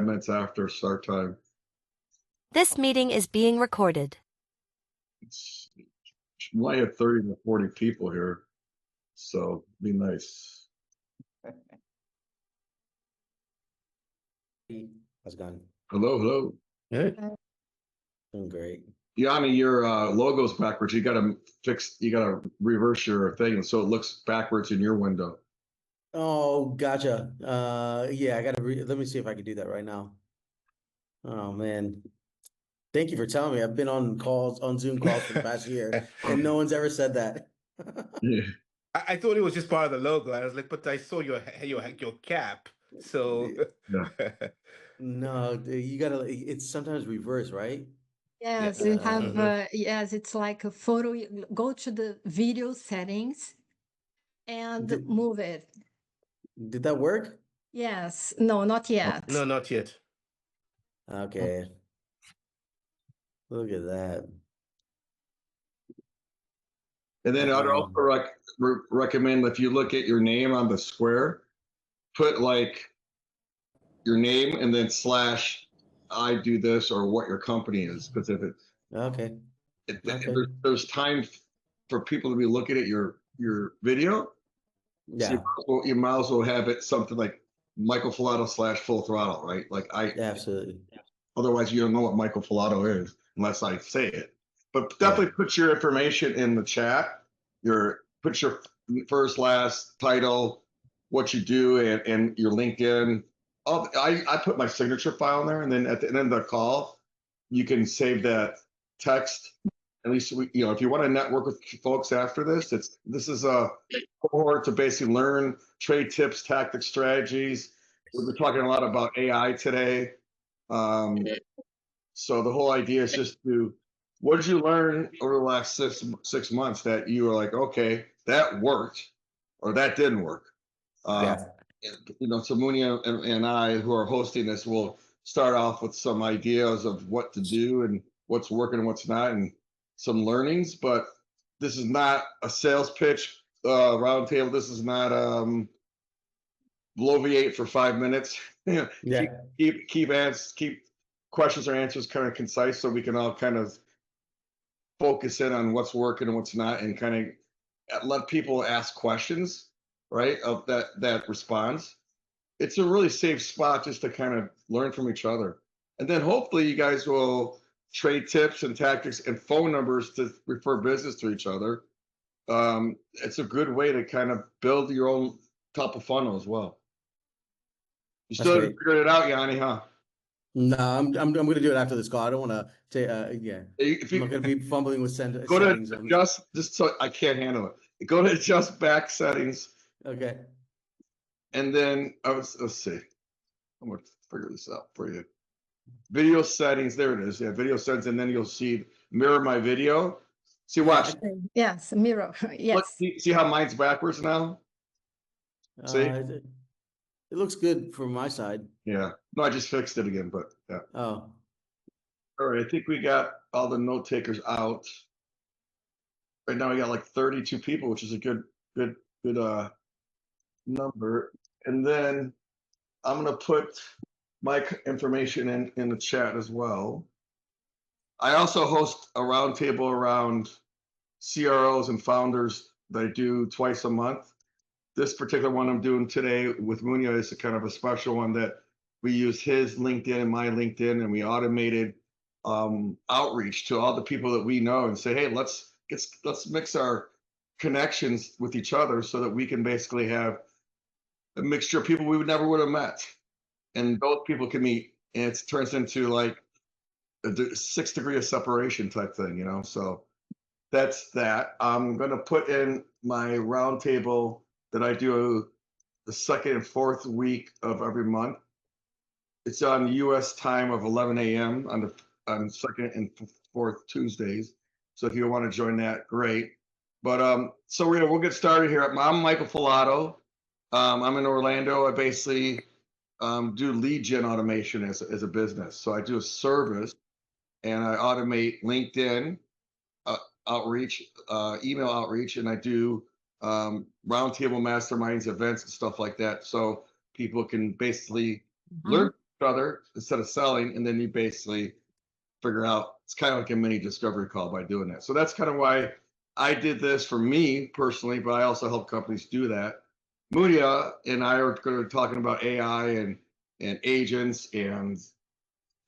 minutes after start time. This meeting is being recorded. We might have 30 to 40 people here, so be nice. How's it going? Hello. Good. Doing great. Yanni, your logo's backwards. You gotta reverse your thing so it looks backwards in your window. Oh, gotcha. Yeah, I gotta let me see if I can do that right now. Oh man. Thank you for telling me. I've been on Zoom calls for the past year, and no one's ever said that. Yeah. I thought it was just part of the logo. I was like, but I saw your cap. So Yeah. No, you gotta. It's sometimes reverse, right? Yes, we have, yes, it's like a photo. Go to the video settings and move it. Did that work? Yes, no, not yet. No, not yet. Okay. Look at that. And then I'd also recommend, if you look at your name on the square, put like your name and then / I do this or what your company is, because if there's time for people to be looking at your video, yeah, so you might as well have it something like Michael Falato / Full Throttle, right? Like absolutely. Otherwise, you don't know what Michael Falato is unless I say it. But definitely put your information in the chat. Put your first, last, title, what you do, and your LinkedIn. I put my signature file in there, and then at the end of the call, you can save that text. At least if you want to network with folks after this, this is a cohort to basically learn trade tips, tactics, strategies. We've been talking a lot about AI today. So the whole idea is just what did you learn over the last six months that you were like, okay, that worked, or that didn't work? So Munya and I, who are hosting this, will start off with some ideas of what to do and what's working and what's not, and some learnings. But this is not a sales pitch roundtable. This is not bloviate for 5 minutes. Keep questions or answers kind of concise, so we can all kind of focus in on what's working and what's not, and kind of let people ask questions, right, of that response. It's a really safe spot just to kind of learn from each other. And then hopefully you guys will trade tips and tactics and phone numbers to refer business to each other. It's a good way to kind of build your own top of funnel as well. You still haven't figured it out, Yanni, huh? No, I'm going to do it after this call. I don't want to. If I'm not going to be fumbling with go settings. To just so I can't handle it. Go to adjust back settings. Okay. And then let's see. I'm going to figure this out for you. Video settings. There it is. Yeah, video settings, and then you'll see mirror my video. See, watch. Yes, mirror. Yes. See how mine's backwards now? See. It looks good from my side. Yeah. No, I just fixed it again, but yeah. Oh. All right. I think we got all the note takers out. Right now we got like 32 people, which is a good number. And then I'm gonna put my information in the chat as well. I also host a roundtable around CROs and founders that I do twice a month. This particular one I'm doing today with Munya is a kind of a special one that we use his LinkedIn and my LinkedIn, and we automated outreach to all the people that we know and say, hey, let's mix our connections with each other so that we can basically have a mixture of people we would have met, and both people can meet, and it turns into like a 6 degree of separation type thing, So that's that. I'm gonna put in my roundtable that I do the second and fourth week of every month. It's on U.S. time of 11 a.m. on second and fourth Tuesdays. So if you want to join that, great. But so we'll get started here. I'm Michael Falato. I'm in Orlando. I basically do lead gen automation as a business. So I do a service, and I automate LinkedIn outreach, email outreach, and I do roundtable masterminds, events, and stuff like that. So people can basically learn other instead of selling, and then you basically figure out. It's kind of like a mini discovery call by doing that. So that's kind of why I did this for me personally, but I also help companies do that. Munya and I are going to be talking about AI and agents and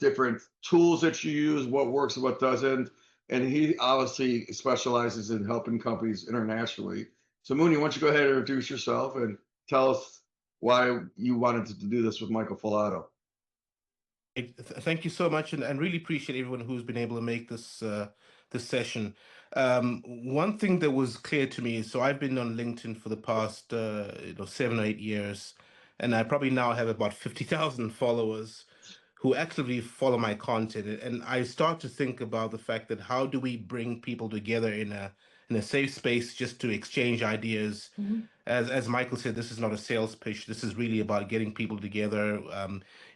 different tools that you use, what works and what doesn't. And he obviously specializes in helping companies internationally. So Munya, why don't you go ahead and introduce yourself and tell us why you wanted to do this with Michael Falato. Thank you so much, and really appreciate everyone who's been able to make this this session. One thing that was clear to me is, so I've been on LinkedIn for the past 7 or 8 years, and I probably now have about 50,000 followers who actively follow my content. And I start to think about the fact that how do we bring people together in a safe space just to exchange ideas. As Michael said, this is not a sales pitch. This is really about getting people together.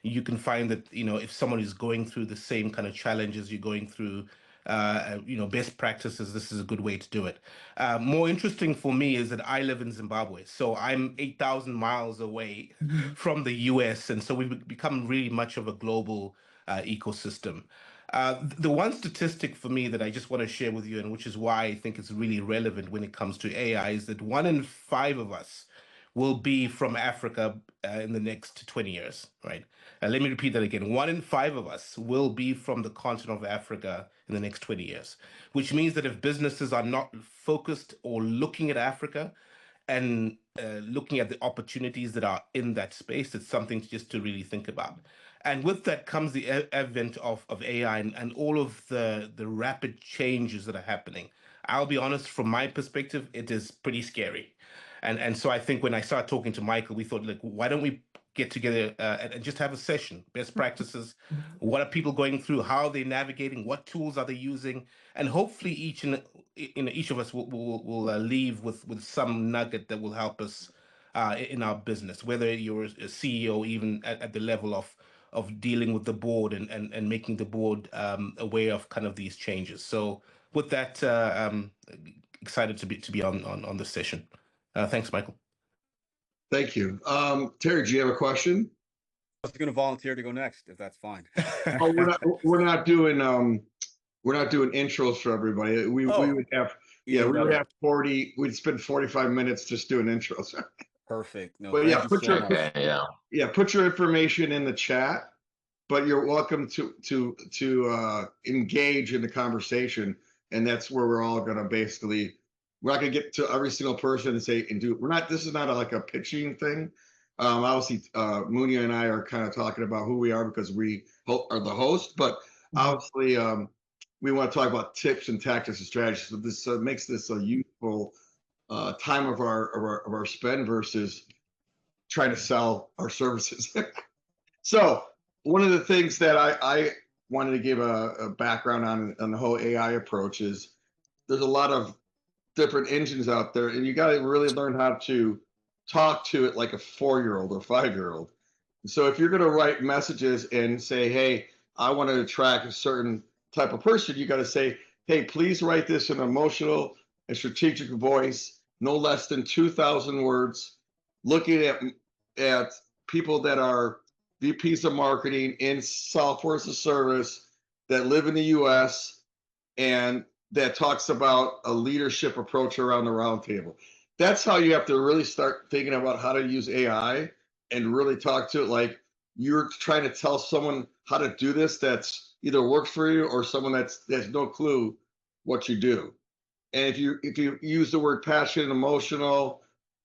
You can find that, if someone is going through the same kind of challenges you're going through, best practices, this is a good way to do it. More interesting for me is that I live in Zimbabwe. So I'm 8,000 miles away from the US. And so we've become really much of a global ecosystem. The one statistic for me that I just want to share with you, and which is why I think it's really relevant when it comes to AI, is that 1 in 5 of us will be from Africa in the next 20 years, right? Let me repeat that again. 1 in 5 of us will be from the continent of Africa in the next 20 years, which means that if businesses are not focused or looking at Africa and looking at the opportunities that are in that space, it's something just to really think about. And with that comes the advent of AI and all of the rapid changes that are happening. I'll be honest, from my perspective, it is pretty scary. And so I think when I started talking to Michael, we thought, look, why don't we get together and just have a session, best practices, what are people going through, how are they navigating, what tools are they using, and hopefully each of us will leave with some nugget that will help us in our business, whether you're a CEO, even at the level of dealing with the board and making the board aware of kind of these changes. So with that, excited to be on this session. Thanks, Michael. Thank you. Terry, do you have a question? I was going to volunteer to go next, if that's fine. Oh, we're not doing intros for everybody. We would have we would have 40. We'd spend 45 minutes just doing intros. Perfect. No, but yeah, put your information in the chat. But you're welcome to engage in the conversation, and that's where we're all going to basically. We're not going to get to every single person and say and do. We're not. This is not like a pitching thing. Obviously, Munya and I are kind of talking about who we are because we are the host. But obviously, we want to talk about tips and tactics and strategies. So this makes this a useful time of our spend versus trying to sell our services. So one of the things that I wanted to give a background on the whole AI approach is there's a lot of different engines out there, and you got to really learn how to talk to it like a 4-year-old or 5-year-old. So if you're going to write messages and say, hey, I want to attract a certain type of person, you got to say, hey, please write this in an emotional and strategic voice, no less than 2,000 words, looking at people that are VPs of marketing in software as a service that live in the US and that talks about a leadership approach around the roundtable. That's how you have to really start thinking about how to use AI and really talk to it like you're trying to tell someone how to do this that's either works for you or someone that's no clue what you do. And if you use the word passionate, emotional,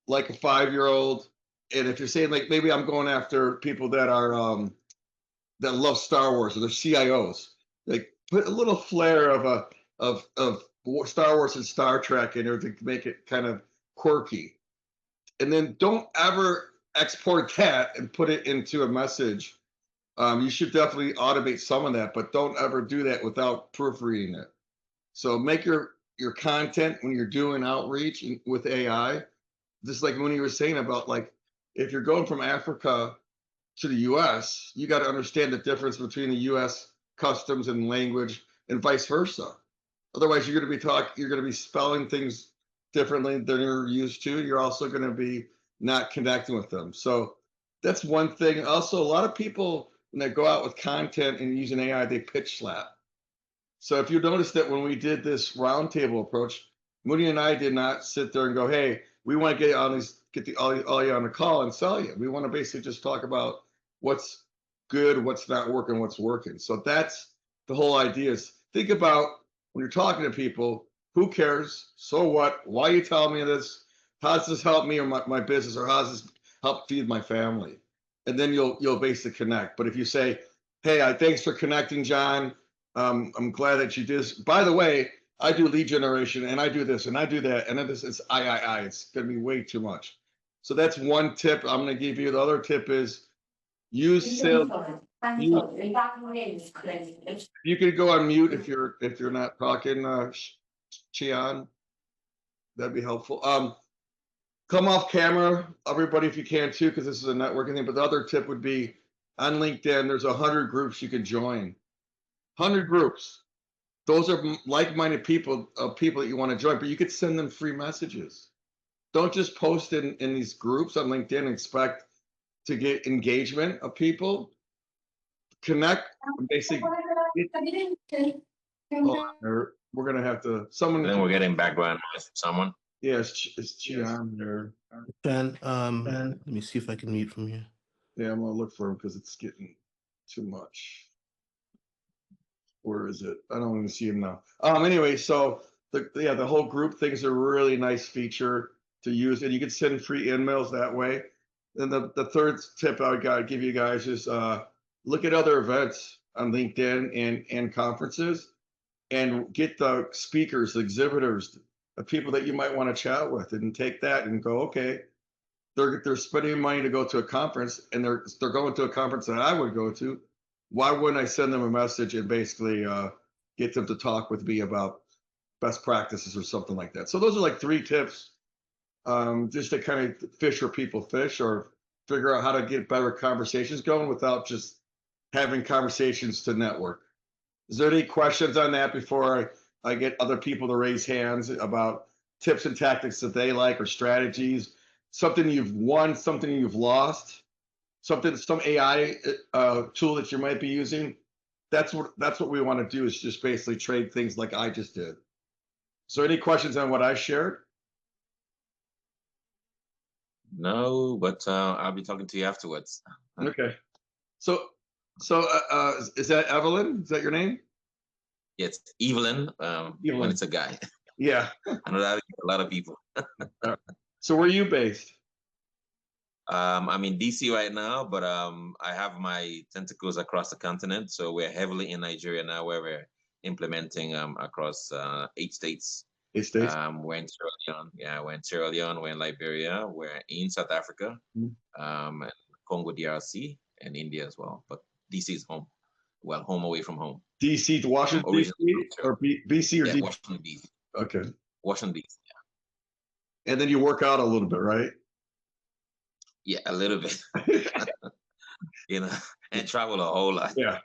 like a 5-year-old, and if you're saying like maybe I'm going after people that are that love Star Wars or they're CIOs, like put a little flair of Star Wars and Star Trek in there to make it kind of quirky. And then don't ever export that and put it into a message. You should definitely automate some of that, but don't ever do that without proofreading it. So make your content when you're doing outreach with AI, just like when you were saying about like, if you're going from Africa to the US, you got to understand the difference between the US customs and language and vice versa. Otherwise, you're going to be spelling things differently than you're used to. You're also going to be not connecting with them. So that's one thing. Also, a lot of people when they go out with content and using AI, they pitch slap. So if you notice that when we did this roundtable approach, Munya and I did not sit there and go, "Hey, we want to get on these, all you on the call and sell you." We want to basically just talk about what's good, what's not working, what's working. So that's the whole idea. Is think about when you're talking to people, who cares? So what? Why are you telling me this? How does this help me or my business, or how does this help feed my family? And then you'll basically connect. But if you say, "Hey, thanks for connecting, John. I'm glad that you did this. By the way, I do lead generation and I do this and I do that. And then this is I. It's going to be way too much." So that's one tip I'm going to give you. The other tip is use sales. You could go on mute if you're not talking, Chian. That'd be helpful. Come off camera, everybody, if you can too, because this is a networking thing. But the other tip would be on LinkedIn, there's 100 groups you can join. 100 groups. Those are like-minded people that you want to join, but you could send them free messages. Don't just post in these groups on LinkedIn and expect to get engagement of people. Connect, basically. We're gonna have to. Someone. Then we're getting background noise from someone. Yes, it's Gian there. Jan, let me see if I can mute from here. Yeah, I'm gonna look for him because it's getting too much. Where is it? I don't even see him now. Anyway, so the whole group thing's a really nice feature to use, and you can send free emails that way. And the third tip I would give you guys is look at other events on LinkedIn and conferences, and get the speakers, the exhibitors, the people that you might want to chat with, and take that and go, okay, they're spending money to go to a conference, and they're going to a conference that I would go to. Why wouldn't I send them a message and basically get them to talk with me about best practices or something like that? So those are like 3 tips, just to kind of fish where people fish, or figure out how to get better conversations going without just having conversations to network. Is there any questions on that before I get other people to raise hands about tips and tactics that they like, or strategies, something you've won, something you've lost? Some AI tool that you might be using? That's what we want to do, is just basically trade things like I just did. So any questions on what I shared? No, but I'll be talking to you afterwards. Okay. So is that Evelyn? Is that your name? It's Evelyn, Evelyn. when it's a guy. Yeah. I know that a lot of people. So where are you based? I'm in DC right now, but I have my tentacles across the continent. So we're heavily in Nigeria now, where we're implementing across 8 states. 8 states. We're in Sierra Leone. Yeah, we're in Sierra Leone. We're in Liberia. We're in South Africa, and Congo DRC, and India as well. But DC is home. Well, home away from home. DC to Washington, DC, or BC or yeah, DC? Washington DC. Okay. Washington DC. Yeah. And then you work out a little bit, right? Yeah, a little bit. And travel a whole lot. Yeah.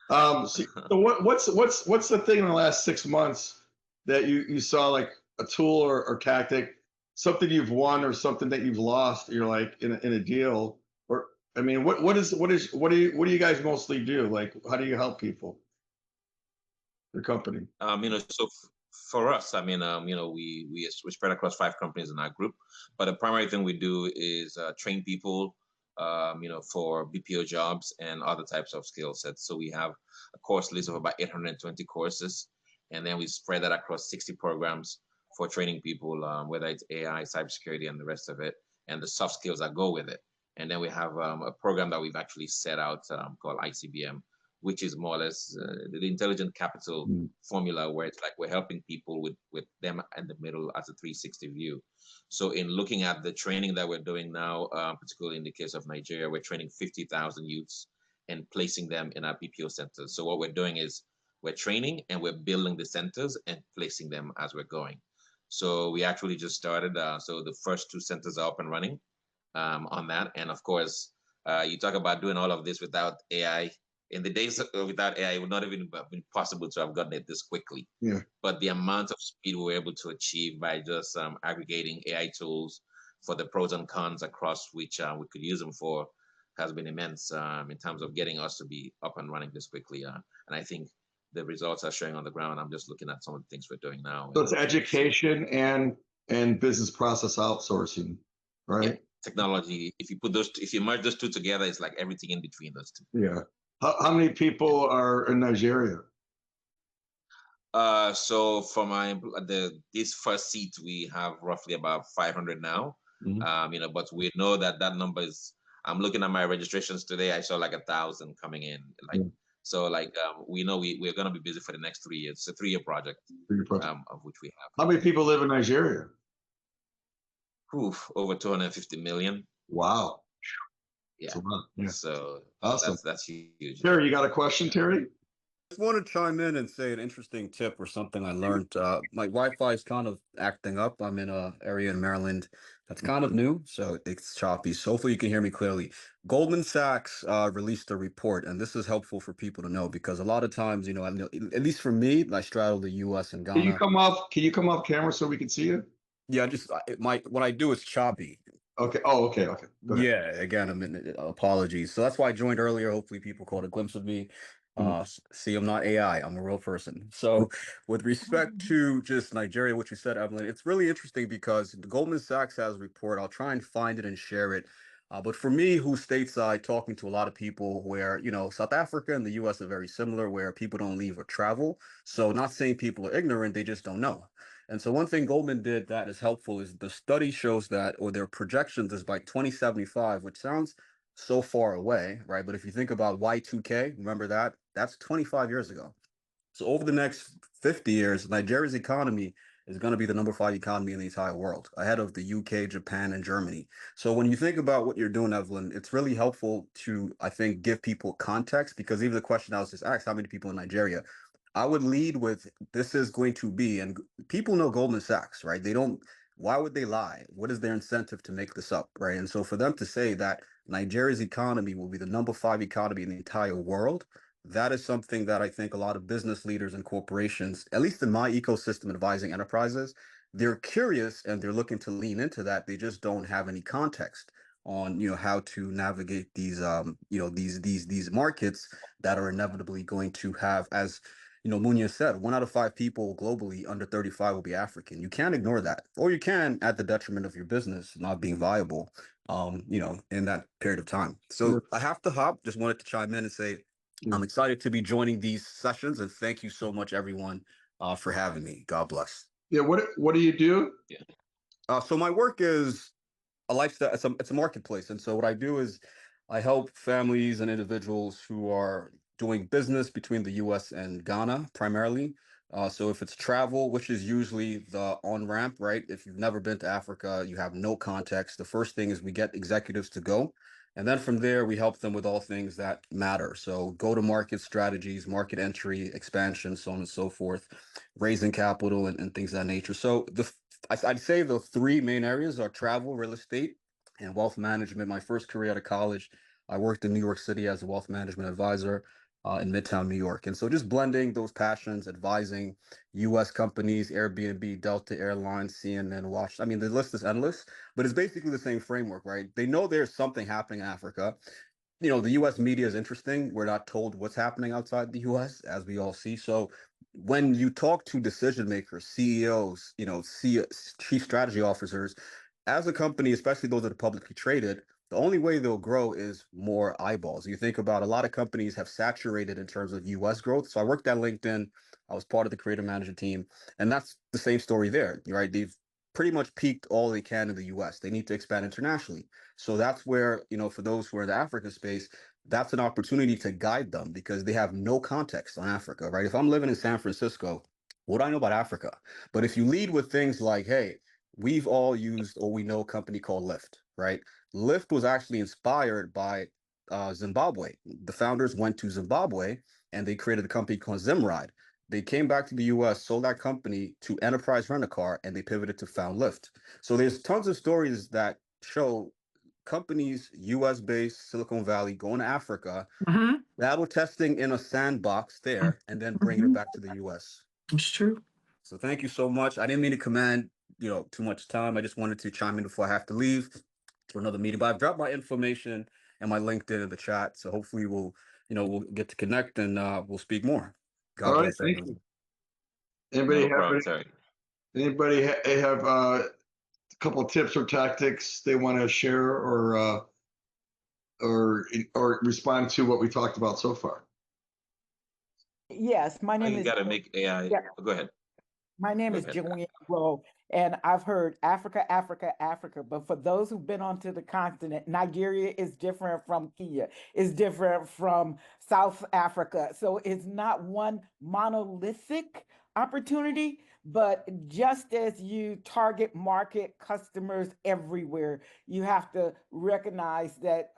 So what's the thing in the last 6 months that you saw, like a tool or tactic, something you've won or something that you've lost? You're like in a deal, or I mean, what do you guys mostly do? Like, how do you help people? Your company. So for us, I mean, we spread across 5 companies in our group, but the primary thing we do is train people, for BPO jobs and other types of skill sets. So we have a course list of about 820 courses, and then we spread that across 60 programs for training people, whether it's AI, cybersecurity, and the rest of it, and the soft skills that go with it. And then we have a program that we've actually set out called ICBM, which is more or less the intelligent capital formula, where it's like we're helping people with them in the middle as a 360 view. So in looking at the training that we're doing now, particularly in the case of Nigeria, we're training 50,000 youths and placing them in our BPO centers. So what we're doing is we're training and we're building the centers and placing them as we're going. So we actually just started. So the first 2 centers are up and running on that. And of course, you talk about doing all of this without AI. In the days without AI, it would not have even been possible to have gotten it this quickly. Yeah. But the amount of speed we were able to achieve by just aggregating AI tools for the pros and cons across which we could use them for has been immense in terms of getting us to be up and running this quickly. And I think the results are showing on the ground. I'm just looking at some of the things we're doing now. So it's education and business process outsourcing, right? Yeah, technology. If you put those, if you merge those two together, it's like everything in between those two. Yeah. How many people are in Nigeria? So for this first seat, we have roughly about 500 now. But we know that number is. I'm looking at my registrations today. I saw like 1,000 coming in. So we know we're gonna be busy for the next 3 years. It's a 3-year project, of which we have. How many people live in Nigeria? Oof, over 250 million. Wow. Yeah. Yeah. So awesome. That's huge. Terry, you got a question, Terry? Just want to chime in and say an interesting tip or something I learned. My Wi-Fi is kind of acting up. I'm in an area in Maryland that's kind of new, so it's choppy. So hopefully you can hear me clearly. Goldman Sachs released a report, and this is helpful for people to know because a lot of times, I know, at least for me, I straddle the U.S. and Ghana. Can you come off camera so we can see you? Yeah, what I do is choppy. Okay. Oh, okay. Yeah, again, apologies. So that's why I joined earlier. Hopefully people caught a glimpse of me. See, I'm not AI, I'm a real person. So with respect to just Nigeria, what you said, Evelyn, it's really interesting because the Goldman Sachs has a report. I'll try and find it and share it. But for me, who's stateside, talking to a lot of people where, South Africa and the US are very similar, where people don't leave or travel. So not saying people are ignorant, they just don't know. And so one thing Goldman did that is helpful is the study shows that, or their projections is by 2075, which sounds so far away, right? But if you think about Y2K, remember that? That's 25 years ago. So over the next 50 years, Nigeria's economy is going to be the number 5 economy in the entire world, ahead of the UK, Japan, and Germany. So when you think about what you're doing, Evelyn, it's really helpful to, I think, give people context, because even the question I was just asked, how many people in Nigeria? I would lead with, this is going to be, and people know Goldman Sachs, right? Why would they lie? What is their incentive to make this up, right? And so for them to say that Nigeria's economy will be the number 5 economy in the entire world, that is something that I think a lot of business leaders and corporations, at least in my ecosystem advising enterprises, they're curious and they're looking to lean into that. They just don't have any context on, how to navigate these, these markets that are inevitably going to have, as Munya said, 1 out of 5 people globally under 35 will be African. You can't ignore that, or you can at the detriment of your business not being viable, in that period of time. So I have to hop. Just wanted to chime in and say I'm excited to be joining these sessions, and thank you so much, everyone, for having me. God bless. Yeah. What do you do? Yeah. So my work is a lifestyle. It's a marketplace, and so what I do is I help families and individuals who are doing business between the U.S. and Ghana primarily. So if it's travel, which is usually the on-ramp, right? If you've never been to Africa, you have no context. The first thing is we get executives to go. And then from there, we help them with all things that matter. So go-to-market strategies, market entry, expansion, so on and so forth, raising capital and things of that nature. So I'd say the 3 main areas are travel, real estate, and wealth management. My first career out of college, I worked in New York City as a wealth management advisor in Midtown New York. And so just blending those passions, advising US companies, Airbnb, Delta Airlines, CNN, Watch. I mean, the list is endless, but it's basically the same framework, right? They know there's something happening in Africa. The US media is interesting. We're not told what's happening outside the US, as we all see. So when you talk to decision makers, CEOs, chief strategy officers, as a company, especially those that are publicly traded, the only way they'll grow is more eyeballs. You think about a lot of companies have saturated in terms of US growth. So I worked at LinkedIn. I was part of the creative manager team. And that's the same story there, right? They've pretty much peaked all they can in the US. They need to expand internationally. So that's where, for those who are in the Africa space, that's an opportunity to guide them because they have no context on Africa, right? If I'm living in San Francisco, what do I know about Africa? But if you lead with things like, hey, we've all used or we know a company called Lyft, right? Lyft was actually inspired by Zimbabwe. The founders went to Zimbabwe and they created a company called Zimride. They came back to the US, sold that company to Enterprise Rent-A-Car, and they pivoted to found Lyft. So there's tons of stories that show companies, US-based, Silicon Valley, going to Africa, battle testing in a sandbox there, and then bringing it back to the US. It's true. So thank you so much. I didn't mean to command, too much time. I just wanted to chime in before I have to leave to another meeting. But I've dropped my information and my LinkedIn in the chat. So hopefully we'll get to connect and we'll speak more. God All right, bless thank everyone. you. Anybody No have problem, any, Terry. anybody have a couple of tips or tactics they want to share or respond to what we talked about so far? Yes, my How name you is got to make AI. yeah, Go ahead. my name Go is ahead. Joanne Rowe, and I've heard Africa, Africa, Africa. But for those who've been onto the continent, Nigeria is different from Kenya, is different from South Africa. So it's not one monolithic opportunity, but just as you target market customers everywhere, you have to recognize that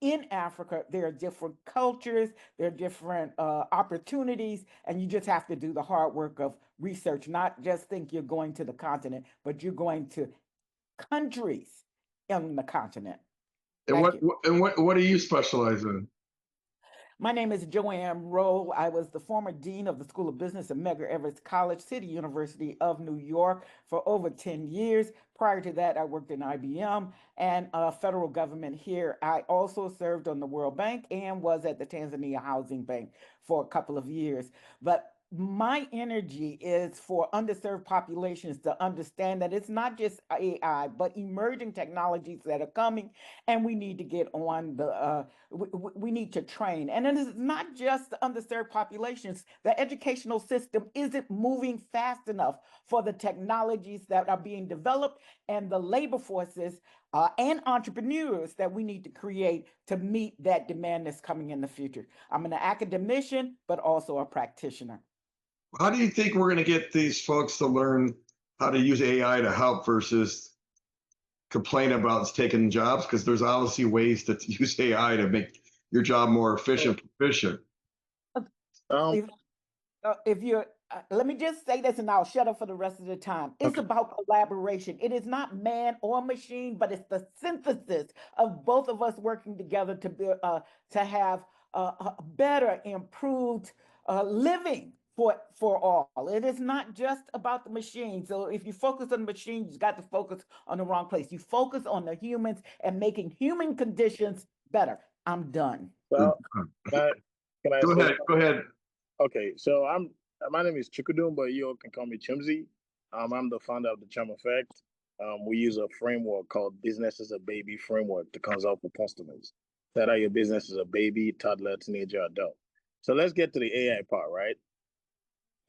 in Africa, there are different cultures, there are different opportunities, and you just have to do the hard work of research, not just think you're going to the continent, but you're going to countries in the continent. And Thank you. what do you specialize in? My name is Joanne Rowe. I was the former dean of the School of Business at Medgar Evers College, City University of New York, for over 10 years. Prior to that, I worked in IBM and federal government here. I also served on the World Bank and was at the Tanzania Housing Bank for a couple of years. But my energy is for underserved populations to understand that it's not just AI, but emerging technologies that are coming, and we need to get on the we need to train. And it is not just the underserved populations. The educational system isn't moving fast enough for the technologies that are being developed and the labor forces and entrepreneurs that we need to create to meet that demand that's coming in the future. I'm an academician, but also a practitioner. How do you think we're going to get these folks to learn how to use AI to help versus complain about it's taking jobs? Because there's obviously ways to use AI to make your job more efficient, proficient. If you're, let me just say this and I'll shut up for the rest of the time. It's about collaboration. It is not man or machine, but it's the synthesis of both of us working together to be, to have a better, improved living for all. It is not just about the machine. So if you focus on the machine, you've got to focus on the wrong place. You focus on the humans and making human conditions better. I'm done. Well, can I Go say ahead. Go ahead. Okay, so my name is Chukudum, but you all can call me Chimsy. I'm the founder of the Charm Effect. We use a framework called Business as a Baby framework to consult with customers. That your business is a baby, toddler, teenager, adult. So let's get to the AI part, right?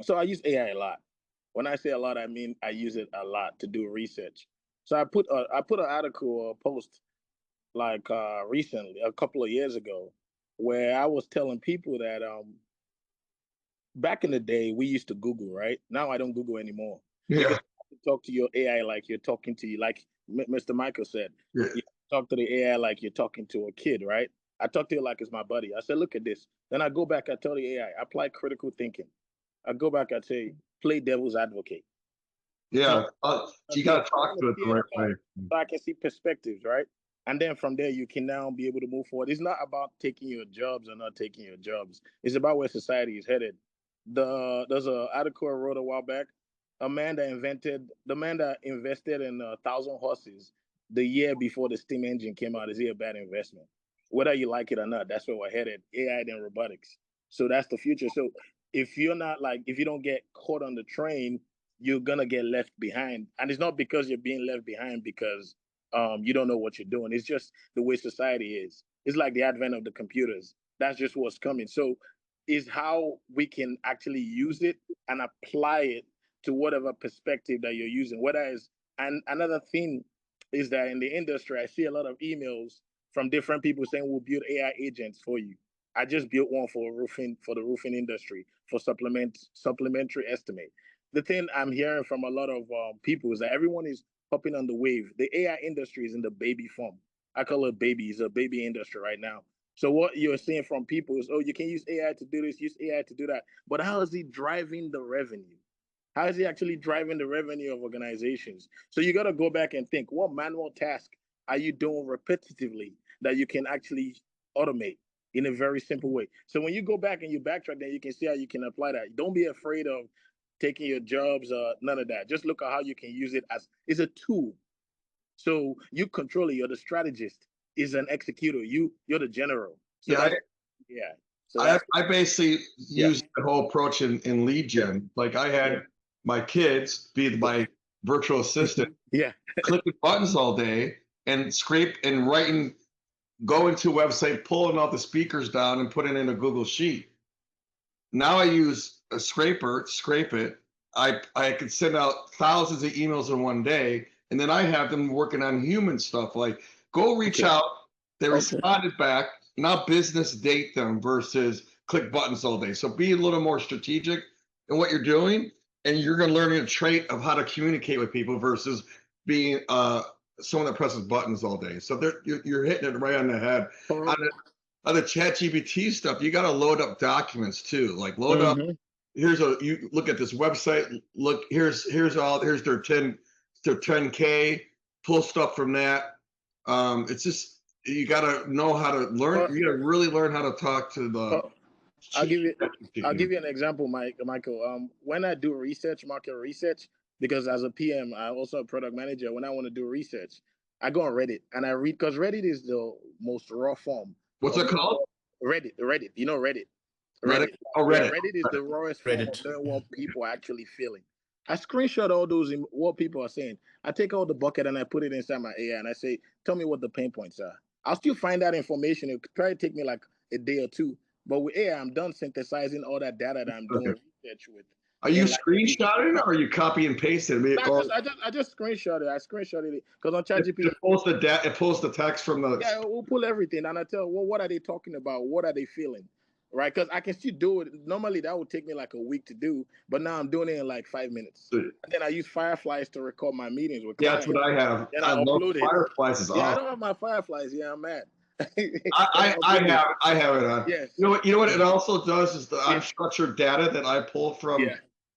So I use AI a lot. When I say a lot, I mean I use it a lot to do research. So I put an article or a post like recently, a couple of years ago, where I was telling people that back in the day, we used to Google, right? Now I don't Google anymore. Yeah. Because you talk to your AI like you're talking to you, like Mr. Michael said. Yeah. You talk to the AI like you're talking to a kid, right? I talk to it like it's my buddy. I said, look at this. Then I go back, I tell the AI, apply critical thinking. I go back, I say, play devil's advocate. Yeah. So You got to talk to it the right way. so I can see perspectives, right? And then from there, you can now be able to move forward. It's not about taking your jobs or not taking your jobs. It's about where society is headed. There's an article I wrote a while back. The man that invested in 1,000 horses the year before the steam engine came out. Is he a bad investment? Whether you like it or not, that's where we're headed. AI and robotics. So that's the future. So if you don't get caught on the train, you're gonna get left behind. And it's not because you're being left behind because you don't know what you're doing. It's just the way society is. It's like the advent of the computers. That's just what's coming. So is how we can actually use it and apply it to whatever perspective that you're using. And another thing is that in the industry, I see a lot of emails from different people saying we'll build AI agents for you. I just built one for the roofing industry for supplementary estimate. The thing I'm hearing from a lot of people is that everyone is hopping on the wave. The AI industry is in the baby form. I call it baby. It's a baby industry right now. So what you're seeing from people is, oh, you can use AI to do this, use AI to do that. But how is it driving the revenue? How is he actually driving the revenue of organizations? So you got to go back and think, what manual task are you doing repetitively that you can actually automate in a very simple way? So when you go back and you backtrack, then you can see how you can apply that. Don't be afraid of taking your jobs, none of that. Just look at how you can use it as it's a tool. So you control it. You're the strategist. is an executor. You're the general. So Yeah, yeah. So that's, I basically Yeah. use the whole approach in lead gen. Like I had my kids be my virtual assistant, yeah. clicking buttons all day and scrape and writing, go into a website, pulling all the speakers down and putting it in a Google Sheet. Now I use a scraper, scrape it. I could send out thousands of emails in one day, and then I have them working on human stuff like go reach out. They responded back. Now business date them versus click buttons all day. So be a little more strategic in what you're doing, and you're going to learn a trait of how to communicate with people versus being someone that presses buttons all day. So you're hitting it right on the head. On the ChatGPT stuff, you got to load up documents too. Like load up. You look at this website. Look, here's their 10K. Pull stuff from that. It's just you got to know how to learn. You got to really learn how to talk to the. I'll give you an example, Michael. When I do market research, because as a PM, I'm also a product manager. When I want to do research, I go on Reddit and I read, because Reddit is the most raw form. What's it called? Reddit. You know Reddit. Reddit. Oh, Reddit. Yeah, Reddit is the rawest form of what people are actually feeling. I screenshot all those what people are saying. I take out the bucket and I put it inside my AI and I say, tell me what the pain points are. I'll still find that information. It could probably take me like a day or two. But with AI, I'm done synthesizing all that data that I'm doing research with. Are you screenshotting or are you copy and pasting? I just screenshot it. I screenshotted it because on ChatGPT it pulls the text from the. Yeah, we'll pull everything and I tell, well, what are they talking about? What are they feeling? Right? Because I can still do it. Normally that would take me like a week to do, but now I'm doing it in like 5 minutes. And then I use Fireflies to record my meetings with clients. Yeah, that's what I have. Then I love upload it. Fireflies. Is awesome. I don't have my Fireflies. Yeah, I'm mad. I have it on. Yes. You know what it also does is the unstructured data that I pull from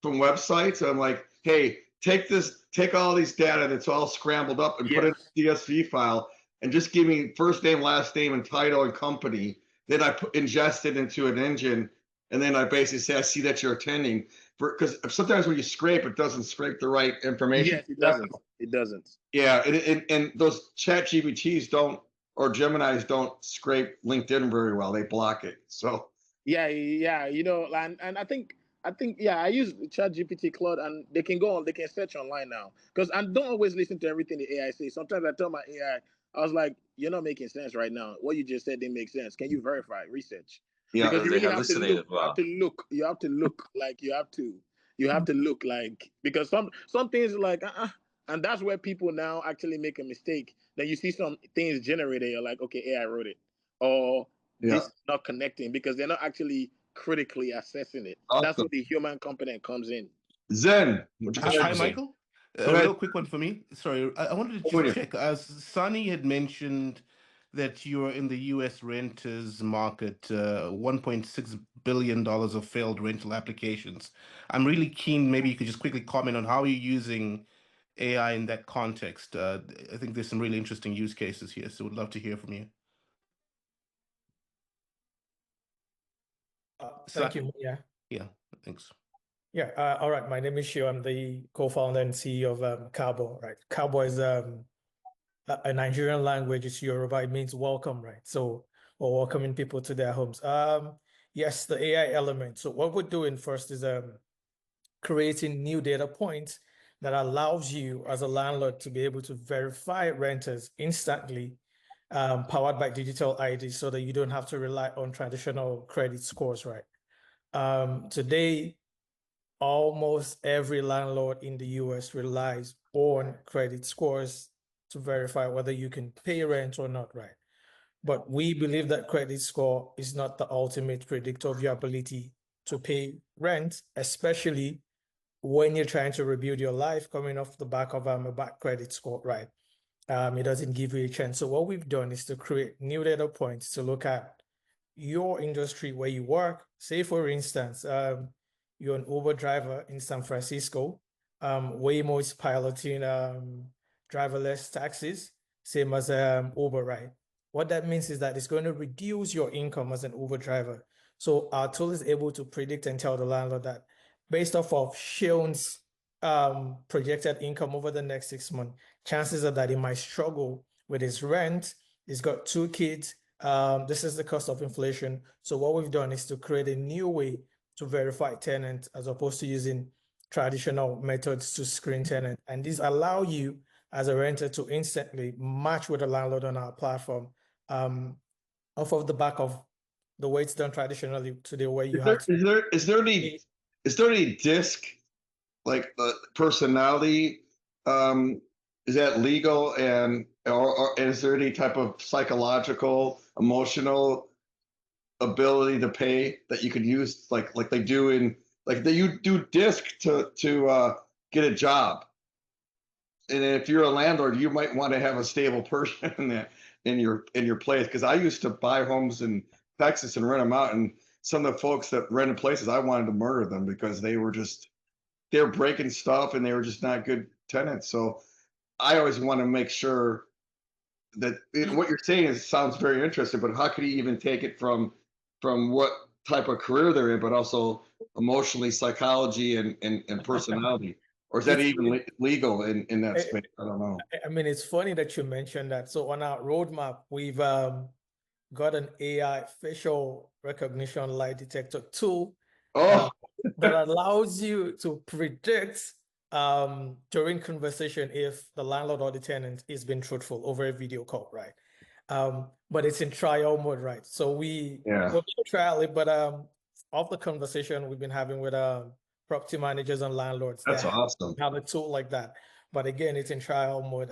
websites. I'm like, hey, take all these data that's all scrambled up and put it in a CSV file and just give me first name, last name, and title and company. Then I ingest it into an engine, and then I basically say, I see that you're attending. Because sometimes when you scrape, it doesn't scrape the right information. Yes, it doesn't. It doesn't. Yeah, and those ChatGPTs don't, or Geminis don't scrape LinkedIn very well. They block it. So yeah, you know, and I think I use ChatGPT, Claude, and they can search online now. Because I don't always listen to everything the AI says. Sometimes I tell my AI, I was like, you're not making sense right now. What you just said didn't make sense. Can you verify, research? Yeah, because you really have to look. As well. You have to look like you have to look like, because some things like and that's where people now actually make a mistake. Then you see some things generated, you're like, okay, AI wrote it, or this is not connecting because they're not actually critically assessing it. Awesome. That's where the human component comes in. Zen. Hi, Michael. A real quick one for me. Sorry, I wanted to just check. As Sunny had mentioned that you're in the U.S. renters market, $1.6 billion of failed rental applications. I'm really keen. Maybe you could just quickly comment on how you're using AI in that context. I think there's some really interesting use cases here, so would love to hear from you. Thank you. Yeah, thanks. Yeah, all right. My name is Shio. I'm the co-founder and CEO of Kabo, right? Kabo is a Nigerian language. It's Yoruba. It means welcome, right? So we're welcoming people to their homes. Yes, the AI element. So what we're doing first is creating new data points that allows you as a landlord to be able to verify renters instantly, powered by digital ID, so that you don't have to rely on traditional credit scores, right? Today, almost every landlord in the US relies on credit scores to verify whether you can pay rent or not, right? But we believe that credit score is not the ultimate predictor of your ability to pay rent, especially when you're trying to rebuild your life coming off the back of a bad credit score, right? It doesn't give you a chance. So what we've done is to create new data points to look at your industry where you work. Say, for instance, you're an Uber driver in San Francisco. Waymo is piloting driverless taxis, same as Uber, right? What that means is that it's going to reduce your income as an Uber driver. So our tool is able to predict and tell the landlord that based off of Sean's projected income over the next 6 months, chances are that he might struggle with his rent He's got 2 kids. This is the cost of inflation. So what we've done is to create a new way to verify tenants as opposed to using traditional methods to screen tenant. And these allow you as a renter to instantly match with a landlord on our platform, off of the back of the way it's done traditionally to the way you have to. Is there any disc like personality? Is that legal, and or is there any type of psychological, emotional ability to pay that you could use, like they do in you do disc to get a job? And if you're a landlord, you might want to have a stable person in your place. Because I used to buy homes in Texas and rent them out, and some of the folks that rented places, I wanted to murder them because they were breaking stuff and they were just not good tenants. So I always want to make sure that what you're saying sounds very interesting, but how could you even take it from what type of career they're in, but also emotionally, psychology, and personality? Or is that even legal in that space? I don't know. I mean, it's funny that you mentioned that. So on our roadmap, we've got an AI facial recognition lie detector tool that allows you to predict during conversation if the landlord or the tenant is being truthful over a video call, right? But it's in trial mode, right? So we're going to trial it, but of the conversation we've been having with property managers and landlords, that's awesome. Have a tool like that. But again, it's in trial mode.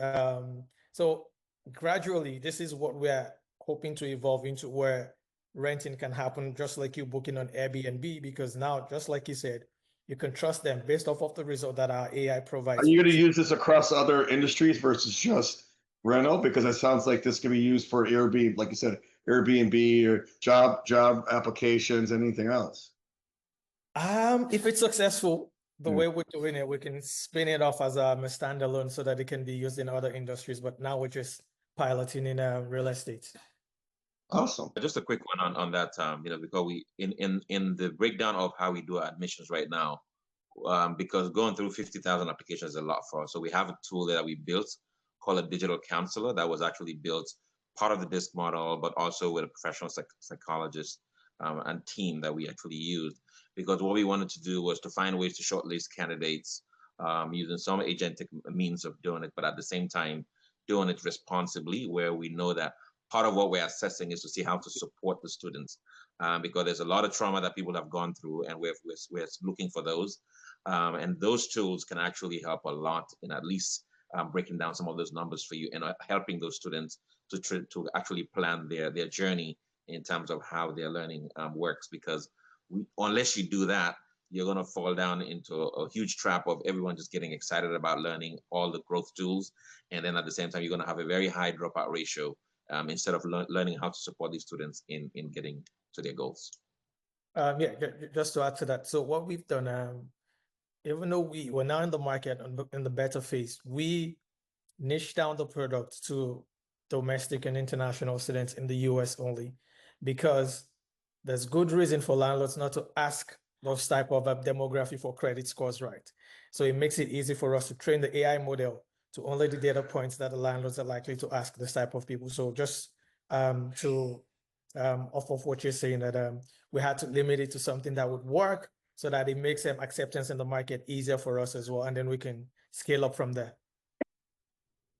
So gradually, this is what we're hoping to evolve into, where renting can happen just like you booking on Airbnb, because now, just like you said, you can trust them based off of the result that our AI provides. Are you going to use this across other industries versus just rental? Because it sounds like this can be used for Airbnb, like you said, Airbnb or job applications, anything else. If it's successful, the way we're doing it, we can spin it off as a standalone so that it can be used in other industries. But now we're just piloting in real estate. Awesome. Just a quick one on that, because we in the breakdown of how we do our admissions right now, because going through 50,000 applications is a lot for us. So we have a tool that we built called a digital counselor that was actually built part of the DISC model, but also with a professional psychologist and team that we actually used. Because what we wanted to do was to find ways to shortlist candidates using some agentic means of doing it, but at the same time, doing it responsibly, where we know that part of what we're assessing is to see how to support the students, because there's a lot of trauma that people have gone through, and we're looking for those. And those tools can actually help a lot in at least breaking down some of those numbers for you and helping those students to actually plan their journey in terms of how their learning works. Because unless you do that, you're going to fall down into a huge trap of everyone just getting excited about learning all the growth tools. And then at the same time, you're going to have a very high dropout ratio instead of learning how to support these students in getting to their goals. Just to add to that. So what we've done, even though we're now in the market in the beta phase, we niche down the product to domestic and international students in the US only, because there's good reason for landlords not to ask those type of demography for credit scores, right? So it makes it easy for us to train the AI model to only the data points that the landlords are likely to ask this type of people. So just off of what you're saying, that we had to limit it to something that would work so that it makes acceptance in the market easier for us as well. And then we can scale up from there.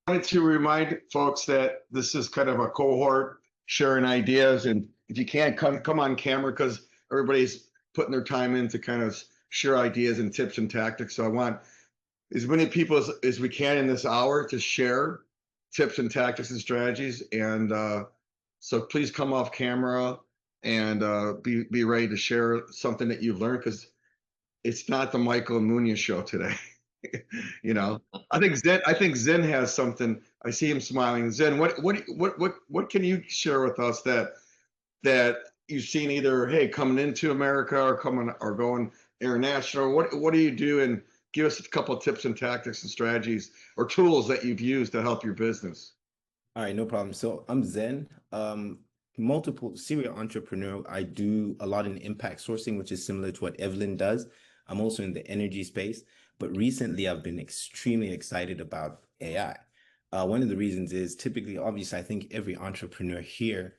I wanted to remind folks that this is kind of a cohort sharing ideas, and if you can't come on camera, because everybody's putting their time in to kind of share ideas and tips and tactics. So I want as many people as we can in this hour to share tips and tactics and strategies. And so please come off camera and be ready to share something that you've learned, because it's not the Michael and Munya show today. I think Zen has something. I see him smiling. Zen, what can you share with us that you've seen either, hey, coming into America or going international? What do you do? And give us a couple of tips and tactics and strategies or tools that you've used to help your business. All right, no problem. So I'm Zen, multiple serial entrepreneur. I do a lot in impact sourcing, which is similar to what Evelyn does. I'm also in the energy space, but recently I've been extremely excited about AI. One of the reasons is typically, obviously, I think every entrepreneur here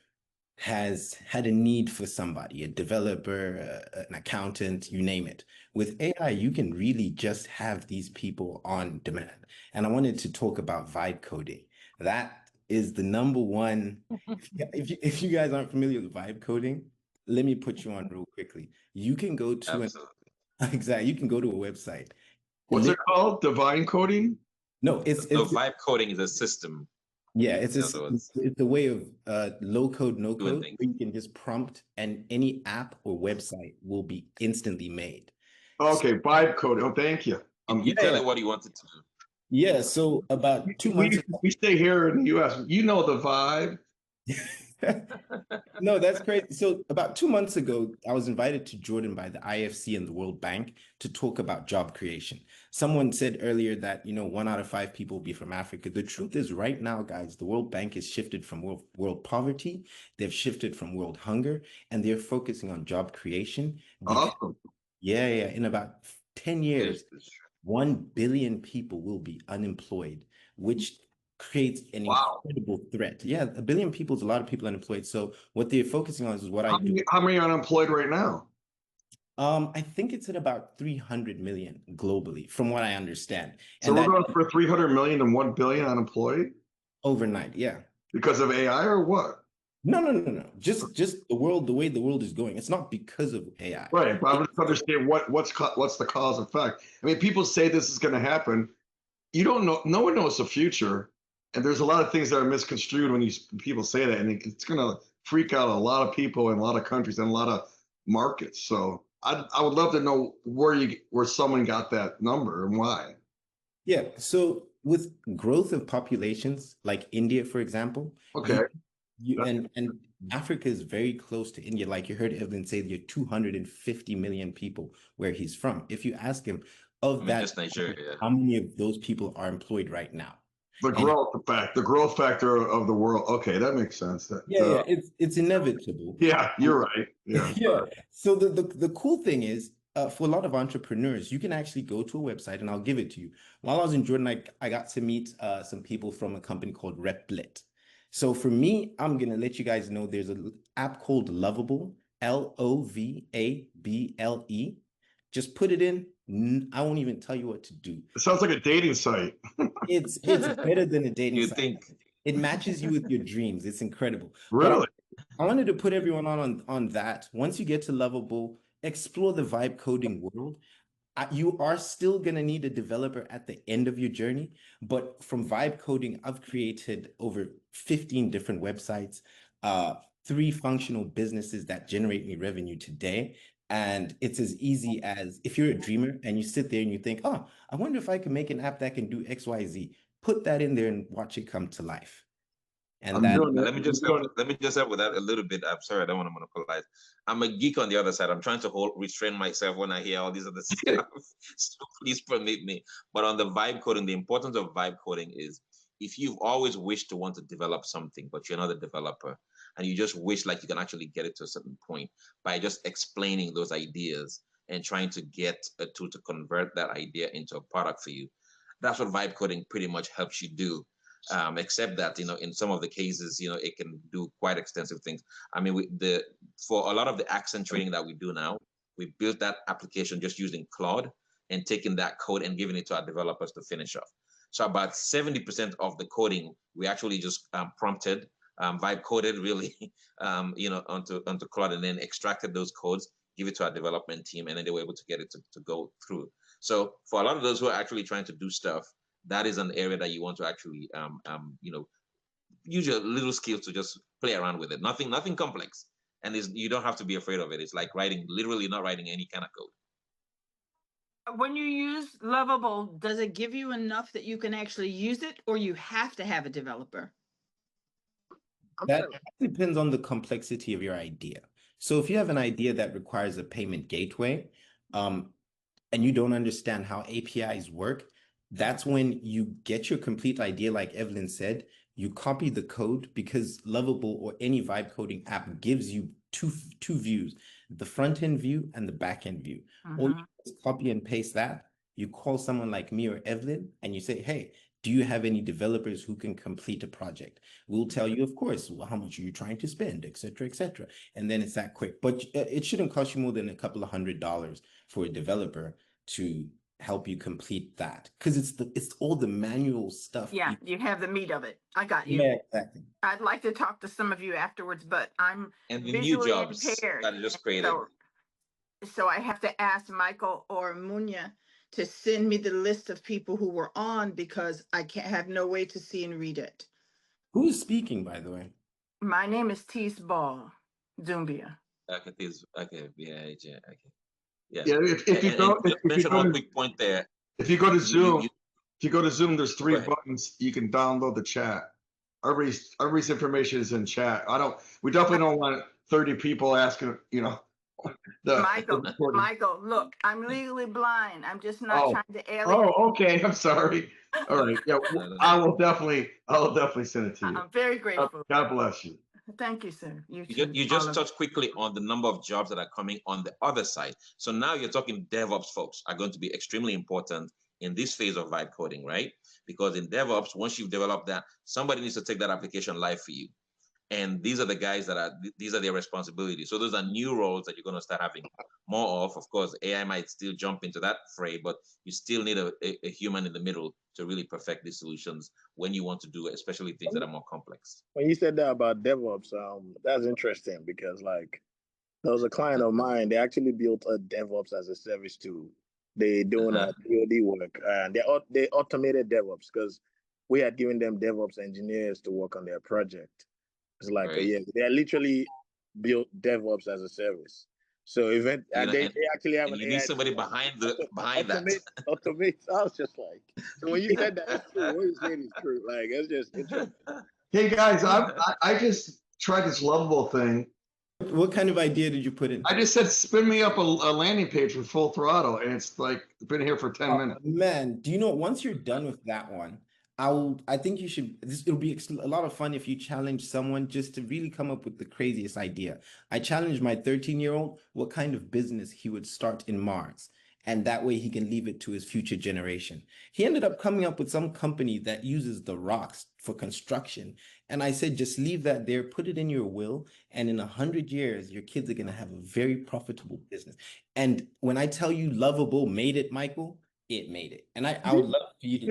has had a need for somebody, a developer, an accountant, you name it. With AI, you can really just have these people on demand. And I wanted to talk about vibe coding. That is the number one. If you guys aren't familiar with vibe coding, let me put you on real quickly. You can go to Absolutely. exactly, you can go to a website. What's it called? Divine coding? No, it's No, vibe coding is a system. yeah, it's In other words, it's a way of low code, no doing code, things. where you can just prompt and any app or website will be instantly made. Okay, vibe coding. Oh, thank you. You tell it what you want it to do. Yeah, so about 2 months ago. We stay here in the US. You know the vibe. No, that's crazy. So about 2 months ago, I was invited to Jordan by the IFC and the World Bank to talk about job creation. Someone said earlier that, 1 out of 5 people will be from Africa. The truth is right now, guys, the World Bank has shifted from world poverty. They've shifted from world hunger, and they're focusing on job creation. Awesome. Yeah, in about 10 years, 1 billion people will be unemployed, which creates an incredible threat. Yeah, 1 billion people is a lot of people unemployed. So what they're focusing on is what I do. How many are unemployed right now? I think it's at about 300 million globally, from what I understand. So And we're that going for 300 million and 1 billion unemployed overnight, yeah. because of AI or what? No. Just the world, the way the world is going. It's not because of AI. Right, but I'm just understand what's the cause effect. I mean, people say this is going to happen. You don't know. No one knows the future, and there's a lot of things that are misconstrued when people say that, and it's going to freak out a lot of people in a lot of countries and a lot of markets. So I would love to know where someone got that number and why. Yeah, so with growth of populations like India, for example, Okay. and Africa is very close to India. Like you heard Evelyn say, there are 250 million people where he's from. If you ask him, Just Nigeria. how many of those people are employed right now? The growth factor of the world. Okay, that makes sense. It's inevitable. Yeah, you're right. Yeah. Yeah. So the cool thing is, for a lot of entrepreneurs, you can actually go to a website, and I'll give it to you. While I was in Jordan, I got to meet some people from a company called Replit. So for me, I'm gonna let you guys know there's an app called Lovable, Lovable. Just put it in. I won't even tell you what to do. It sounds like a dating site. It's better than a dating You site. think It matches you with your dreams. It's incredible. Really? I wanted to put everyone on that. Once you get to Lovable, explore the vibe coding world. You are still going to need a developer at the end of your journey, but from vibe coding, I've created over 15 different websites, 3 functional businesses that generate me revenue today. And it's as easy as if you're a dreamer and you sit there and you think, oh, I wonder if I can make an app that can do X, Y, Z. Put that in there and watch it come to life. And let me just help with that a little bit. I'm sorry, I don't want to monopolize. I'm a geek on the other side. I'm trying to restrain myself when I hear all these other stuff. So please permit me. But on the vibe coding, the importance of vibe coding is if you've always wished to want to develop something, but you're not a developer, and you just wish like you can actually get it to a certain point by just explaining those ideas and trying to get a tool to convert that idea into a product for you. That's what vibe coding pretty much helps you do. Except that in some of the cases it can do quite extensive things. I mean, for a lot of the accent training that we do now, we built that application just using Claude and taking that code and giving it to our developers to finish off. So about 70% of the coding we actually just prompted, vibe coded really, onto Claude, and then extracted those codes, give it to our development team, and then they were able to get it to go through. So for a lot of those who are actually trying to do stuff, that is an area that you want to actually, use your little skills to just play around with it. Nothing complex, and you don't have to be afraid of it. It's like literally not writing any kind of code. When you use Lovable, does it give you enough that you can actually use it, or you have to have a developer? That depends on the complexity of your idea. So if you have an idea that requires a payment gateway, and you don't understand how APIs work, that's when you get your complete idea, like Evelyn said, you copy the code, because Lovable or any vibe coding app gives you two views, the front end view and the back end view. Or you just copy and paste that. You call someone like me or Evelyn and you say, hey, Do you have any developers who can complete a project? We'll tell you, of course, well, how much are you trying to spend, et cetera, et cetera. And then it's that quick. But it shouldn't cost you more than a couple of $100 for a developer to help you complete that, because it's all the manual stuff. Yeah, you have the meat of it. I got you. Yeah, exactly. I'd like to talk to some of you afterwards, but I'm And the new visually jobs impaired. that are just created. So I have to ask Michael or Munya to send me the list of people who were on, because I can't have no way to see and read it. Who's speaking, by the way? My name is Tees Ball, Zumbia. Okay, okay, yeah, okay. Yeah. If you go, one quick point there. If you go to Zoom, if you go to Zoom, there's 3 buttons. You can download the chat. Everybody's information is in chat. We definitely don't want 30 people asking, Michael, look, I'm legally blind. I'm just not trying to alienate. Oh, okay. I'm sorry. All right. Yeah, I'll definitely send it to you. I'm very grateful. God bless you. Thank you, sir. You just touched quickly on the number of jobs that are coming on the other side. So now you're talking DevOps folks are going to be extremely important in this phase of vibe coding, right? Because in DevOps, once you've developed that, somebody needs to take that application live for you. And these are the guys these are their responsibilities. So those are new roles that you're going to start having more of. Of course, AI might still jump into that fray, but you still need a human in the middle to really perfect these solutions when you want to do it, especially things that are more complex. When you said that about DevOps, that's interesting because there was a client of mine, they actually built a DevOps as a service tool. They doing a POD work, and they automated DevOps because we had given them DevOps engineers to work on their project. It's like they literally built DevOps as a service. So they actually have an you AI need somebody behind that. Automate. I was just like, so when you said that, it's true. What you said is true. Like, it's just interesting. Hey guys, I just tried this Lovable thing. What kind of idea did you put in? I just said spin me up a landing page with full throttle, and it's like been here for 10 minutes. Man, do you know, once you're done with that one, I think you should, it'll be a lot of fun if you challenge someone just to really come up with the craziest idea. I challenged my 13-year-old what kind of business he would start in Mars. And that way he can leave it to his future generation. He ended up coming up with some company that uses the rocks for construction. And I said, just leave that there, put it in your will. And in 100 years, your kids are going to have a very profitable business. And when I tell you Lovable made it, Michael, it made it. And I would love for you to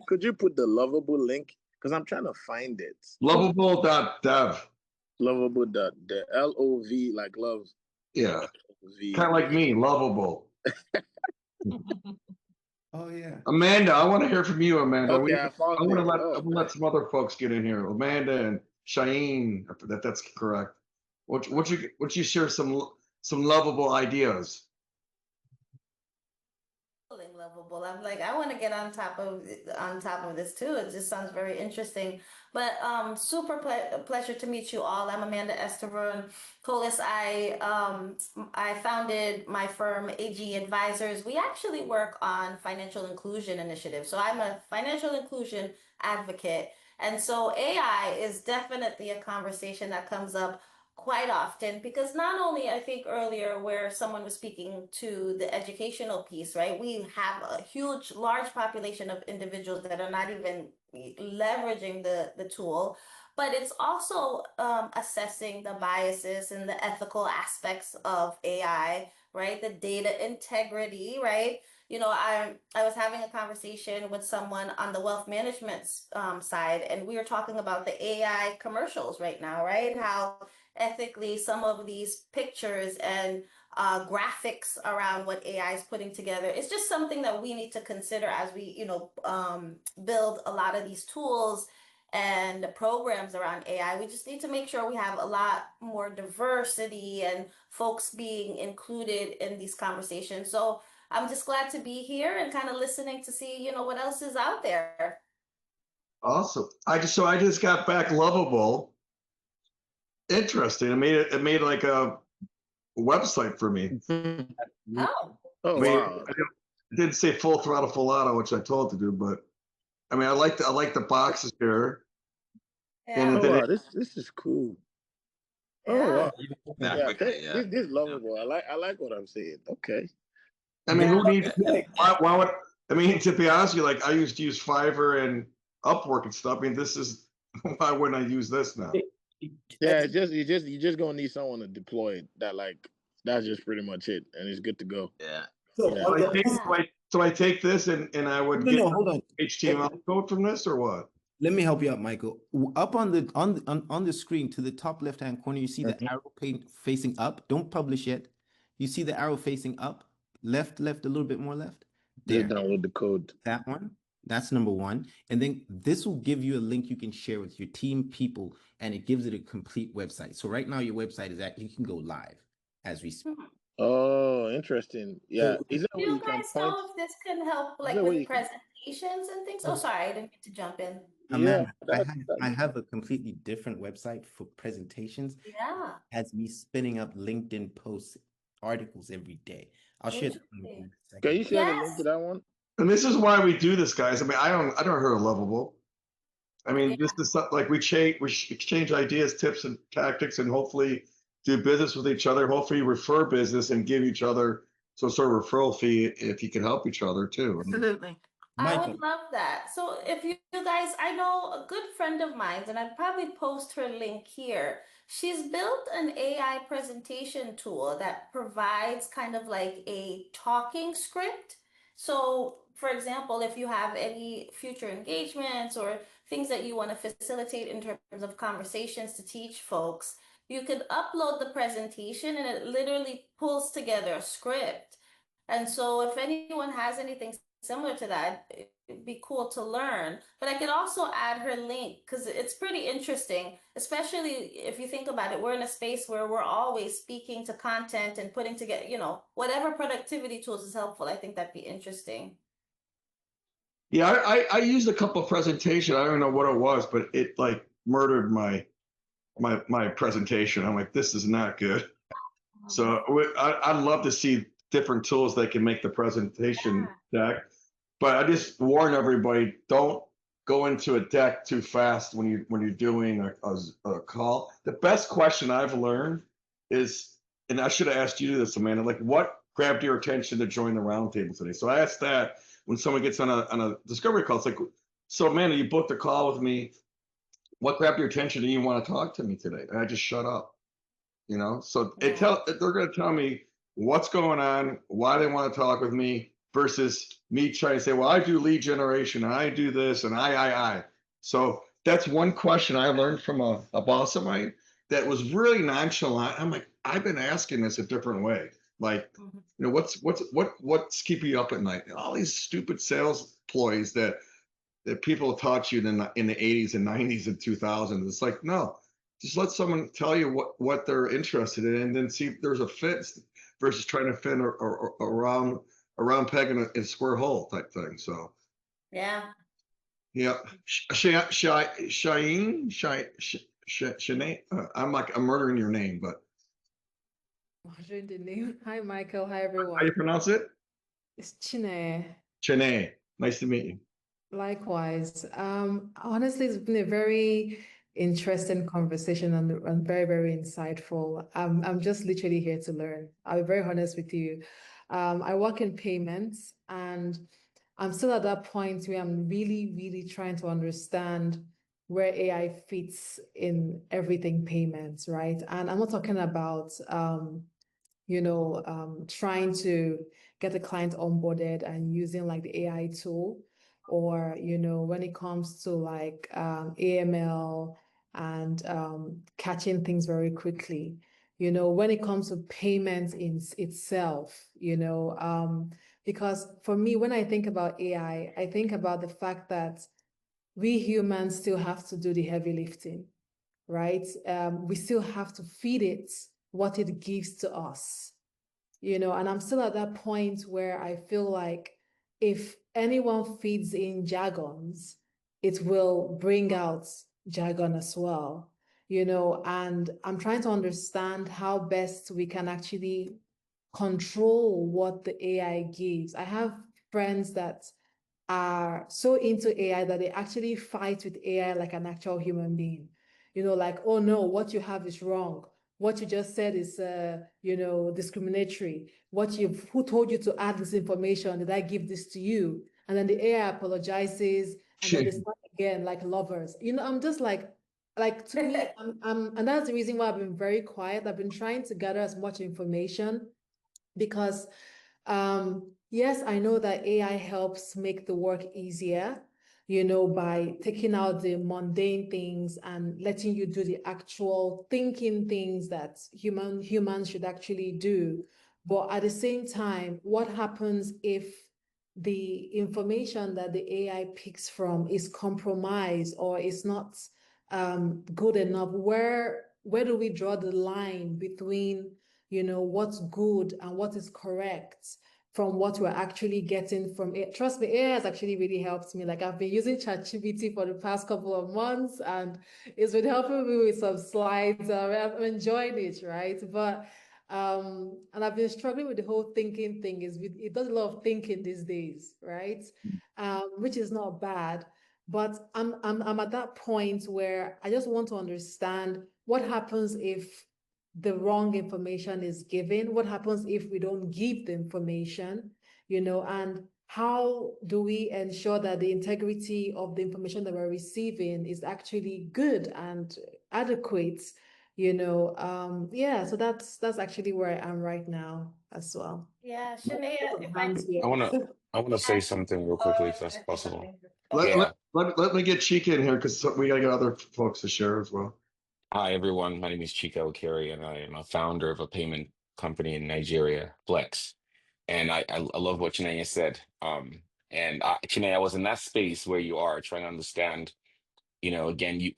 could you put the Lovable link? Because I'm trying to find it. Lovable.dev. Lovable.dev. LOV, like love. Yeah. Kind of like me, Lovable. Oh yeah, Amanda, I want to hear from you, Amanda. Okay, I want to let some other folks get in here. Amanda and Cheyenne, that's correct. Would you share some lovable ideas? Lovable. I'm like, I want to get on top of this too. It just sounds very interesting. But super pleasure to meet you all. I'm Amanda Esteban Colis. I founded my firm AG Advisors. We actually work on financial inclusion initiatives. So I'm a financial inclusion advocate. And so AI is definitely a conversation that comes up quite often, because not only, I think earlier where someone was speaking to the educational piece, right? We have a large population of individuals that are not even leveraging the tool, but it's also assessing the biases and the ethical aspects of AI, right? The data integrity, right? You know, I was having a conversation with someone on the wealth management side, and we were talking about the AI commercials right now, right? How ethically some of these pictures and graphics around what AI is putting together. It's just something that we need to consider as we, build a lot of these tools and programs around AI. We just need to make sure we have a lot more diversity and folks being included in these conversations. So I'm just glad to be here and kind of listening to see, what else is out there. Awesome. I just got back Lovable. Interesting. It made like a website for me. Oh wow. I didn't say full throttle Falato, which I told to do, but I mean, I like the boxes here. Yeah. And wow, this is cool. Yeah. Oh wow. This is Lovable. I like what I'm saying. Okay. I mean, who needs? Why would I mean, to be honest with you, like I used to use Fiverr and Upwork and stuff. I mean, this is why wouldn't I use this now? Yeah, you just gonna need someone to deploy it. That's just pretty much it, and it's good to go. Yeah. So, Yeah. So I take this and I would No, get no, hold on. HTML code from this or what? Let me help you out, Michael. Up on the screen to the top left-hand corner, you see the arrow facing up. Don't publish yet. You see the arrow facing up, left, a little bit more left. There. Just download the code. That one. That's number one. And then this will give you a link you can share with your team people, and it gives it a complete website. So right now your website is you can go live as we speak. Oh, interesting. Yeah. So, is there a Do way you you can guys point? know if this can help Is like there a way with you can? presentations and things? Oh, sorry, I didn't mean to jump in. Amanda, Yeah, I have a completely different website for presentations. Yeah. Has me spinning up LinkedIn posts, articles every day. I'll share that one with you in a second. Can you share the link Yes. to that one? And this is why we do this, guys. I mean, I don't heard of Lovable. I mean, this is like we exchange ideas, tips, and tactics, and hopefully do business with each other. Hopefully, refer business and give each other some sort of referral fee if you can help each other too. Absolutely. I Michael. would love that. So if you guys, I know a good friend of mine, and I'd probably post her link here. She's built an AI presentation tool that provides kind of like a talking script. So, for example, if you have any future engagements or things that you want to facilitate in terms of conversations to teach folks, you could upload the presentation and it literally pulls together a script. And so if anyone has anything similar to that, it'd be cool to learn. But I could also add her link because it's pretty interesting, especially if you think about it. We're in a space where we're always speaking to content and putting together, whatever productivity tools is helpful. I think that'd be interesting. Yeah, I used a couple of presentations. I don't know what it was, but it like murdered my presentation. I'm like, this is not good. So I'd love to see different tools that can make the presentation deck. But I just warn everybody, don't go into a deck too fast when you're doing a call. The best question I've learned is, and I should have asked you this, Amanda, like what grabbed your attention to join the roundtable today? So I asked that when someone gets on a discovery call. It's like, so Amanda, you booked a call with me. What grabbed your attention and you want to talk to me today? And I just shut up. So they're going to tell me what's going on, why they want to talk with me, versus me trying to say, well, I do lead generation and I do this and I. So that's one question I learned from a boss of mine that was really nonchalant. I'm like, I've been asking this a different way. Like, what's keeping you up at night? All these stupid sales ploys that people taught you in the 80s and 90s and 2000s. It's like, no, just let someone tell you what they're interested in and then see if there's a fit versus trying to fit around peg in a square hole type thing. So yeah. Shane, I'm murdering your name, but Murdering the name. Hi, Michael. Hi, everyone. How do you pronounce it? It's Chine. Chene. Nice to meet you. Likewise. Honestly, it's been a very interesting conversation and very, very insightful. I'm just literally here to learn. I'll be very honest with you. I work in payments and I'm still at that point where I'm really, really trying to understand where AI fits in everything payments, right? And I'm not talking about, trying to get the client onboarded and using like the AI tool, or, when it comes to like AML and catching things very quickly, when it comes to payments in itself, because for me, when I think about AI, I think about the fact that we humans still have to do the heavy lifting, right? We still have to feed it what it gives to us, and I'm still at that point where I feel like if anyone feeds in jargons, it will bring out jargon as well, and I'm trying to understand how best we can actually control what the AI gives. I have friends that are so into AI that they actually fight with AI like an actual human being. Like, oh no, what you have is wrong. What you just said is, discriminatory. Who told you to add this information? Did I give this to you? and then the AI apologizes, and then they start again like lovers. I'm just like to me, and that's the reason why I've been very quiet. I've been trying to gather as much information because, yes, I know that AI helps make the work easier, by taking out the mundane things and letting you do the actual thinking things that humans should actually do. But at the same time, what happens if the information that the AI picks from is compromised or is not good enough? Where do we draw the line between, what's good and what is correct from what we're actually getting from it? Trust me, AI has actually really helped me. Like, I've been using ChatGPT for the past couple of months, and it's been helping me with some slides. I'm enjoying it, right? But and I've been struggling with the whole thinking thing. It does a lot of thinking these days, right? Which is not bad. But I'm at that point where I just want to understand what happens if the wrong information is given. What happens if we don't give the information, and how do we ensure that the integrity of the information that we're receiving is actually good and adequate? Yeah, so that's actually where I am right now as well. Yeah, Shanae, I want to say something real quickly if that's possible. Let me get Chika in here because we gotta get other folks to share as well. Hi, everyone. My name is Chika Okere, and I am a founder of a payment company in Nigeria, Flex. And I love what Chinaya said. Chinaya, I was in that space where you are trying to understand, again,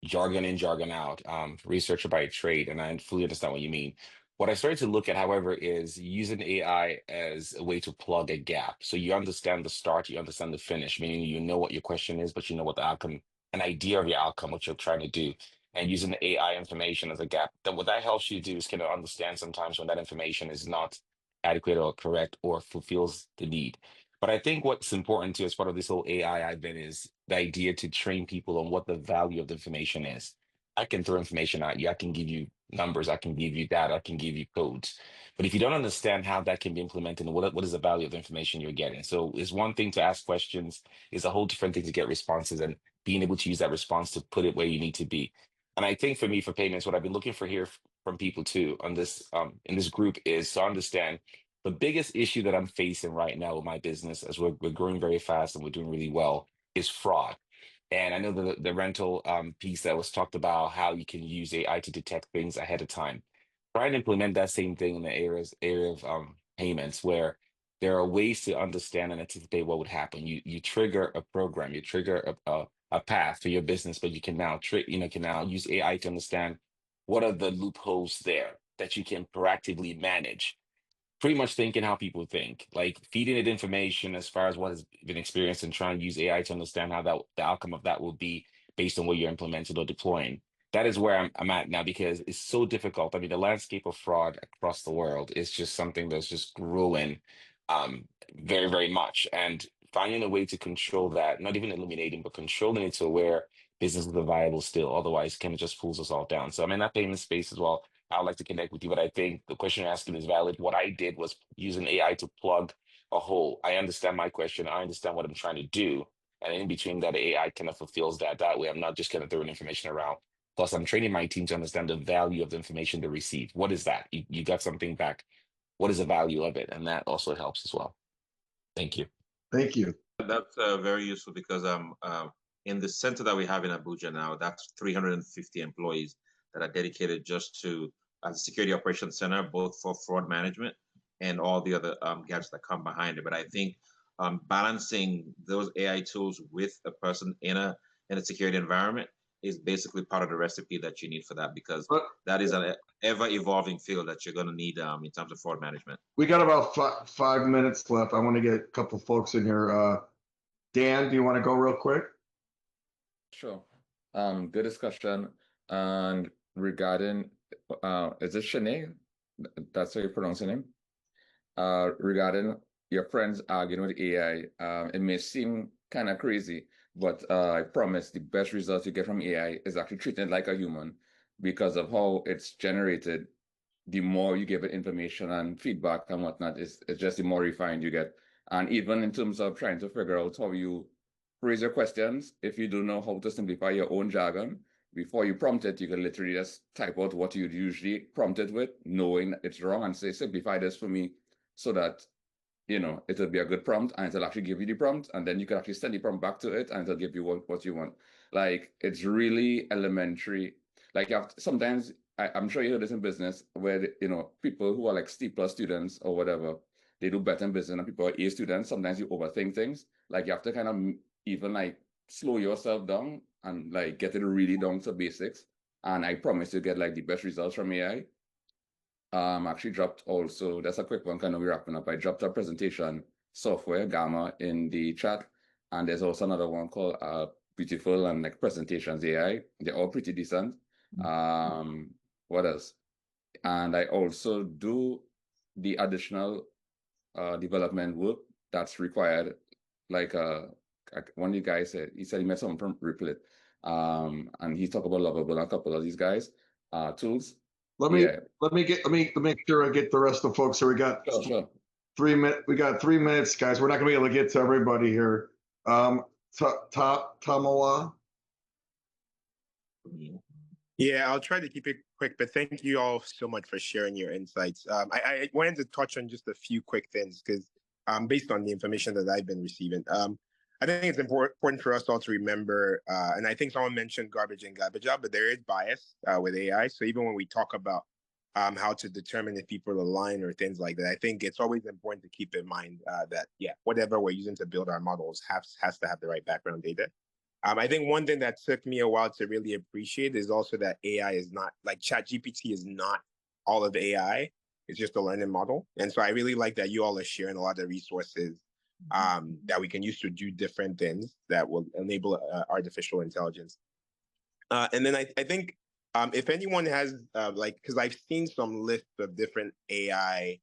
jargon in, jargon out, researcher by trade, and I fully understand what you mean. What I started to look at, however, is using AI as a way to plug a gap. So you understand the start, you understand the finish, meaning you know what your question is, but you know what the outcome, an idea of your outcome, what you're trying to do. And using the AI information as a gap, then what that helps you do is kind of understand sometimes when that information is not adequate or correct or fulfills the need. But I think what's important too, as part of this whole AI advent, is the idea to train people on what the value of the information is. I can throw information at you. I can give you numbers. I can give you data. I can give you codes. But if you don't understand how that can be implemented and what is the value of the information you're getting. So it's one thing to ask questions. It's a whole different thing to get responses and being able to use that response to put it where you need to be. And I think for me, for payments, what I've been looking for here from people too on this in this group is to understand the biggest issue that I'm facing right now with my business, as we're growing very fast and we're doing really well, is fraud. And I know the rental piece that was talked about, how you can use AI to detect things ahead of time. Try and implement that same thing in the area of payments, where there are ways to understand and anticipate what would happen. You trigger a program, you trigger a path for your business, but you can now can now use AI to understand what are the loopholes there that you can proactively manage, pretty much thinking how people think, like feeding it information as far as what has been experienced and trying to use AI to understand how the outcome of that will be based on what you're implementing or deploying. That is where I'm at now because it's so difficult. I mean, the landscape of fraud across the world is just something that's just growing very, very much. And finding a way to control that, not even eliminating, but controlling it to where businesses are viable still. Otherwise, it kind of just pulls us all down. So I'm in that payment space as well. I'd like to connect with you, but I think the question you're asking is valid. What I did was using AI to plug a hole. I understand my question. I understand what I'm trying to do. And in between that, AI kind of fulfills that. That way, I'm not just kind of throwing information around. Plus, I'm training my team to understand the value of the information they receive. What is that? You got something back. What is the value of it? And that also helps as well. Thank you. Thank you. That's very useful because in the center that we have in Abuja now, that's 350 employees that are dedicated just to the security operations center, both for fraud management and all the other gaps that come behind it. But I think balancing those AI tools with a person in a security environment is basically part of the recipe that you need for that, because that is an ever evolving field that you're going to need in terms of fraud management. We got about 5 minutes left. I want to get a couple folks in here. Dan, do you want to go real quick? Sure. Good discussion. And regarding, is it Shanae? That's how you pronounce your name? Regarding your friends arguing with AI, it may seem kind of crazy, but I promise the best results you get from AI is actually treating it like a human because of how it's generated. The more you give it information and feedback and whatnot, it's just the more refined you get. And even in terms of trying to figure out how you phrase your questions, if you don't know how to simplify your own jargon, before you prompt it, you can literally just type out what you'd usually prompt it with, knowing that it's wrong, and say, simplify this for me so that, you know, it'll be a good prompt, and it'll actually give you the prompt, and then you can actually send the prompt back to it, and it'll give you what you want. Like, it's really elementary. Like, you have sometimes, I'm sure you heard this in business, where, you know, people who are like C+ students or whatever, they do better in business, and people are A students. Sometimes you overthink things. Like, you have to kind of even like slow yourself down and like get it really down to basics. And I promise you get like the best results from AI. Actually dropped also, that's a quick one, kind of we're wrapping up. I dropped a presentation software, Gamma, in the chat. And there's also another one called Beautiful and like Presentations AI. They're all pretty decent. What else? And I also do the additional development work that's required. Like one of you guys said, he said he met someone from Riplet, and he talked about Lovable and a couple of these guys tools. Let me make sure I get the rest of the folks. So we got 3 minutes. We got 3 minutes, guys. We're not gonna be able to get to everybody here. Tamawa. Yeah, I'll try to keep it quick, but thank you all so much for sharing your insights. I wanted to touch on just a few quick things because based on the information that I've been receiving, I think it's important for us all to remember, and I think someone mentioned garbage in, garbage out, but there is bias with AI. So even when we talk about how to determine if people align or things like that, I think it's always important to keep in mind that, yeah, whatever we're using to build our models has to have the right background data. I think one thing that took me a while to really appreciate is also that AI is not, like ChatGPT is not all of AI. It's just a learning model. And so I really like that you all are sharing a lot of resources that we can use to do different things that will enable artificial intelligence. And then I think if anyone has, because I've seen some lists of different AI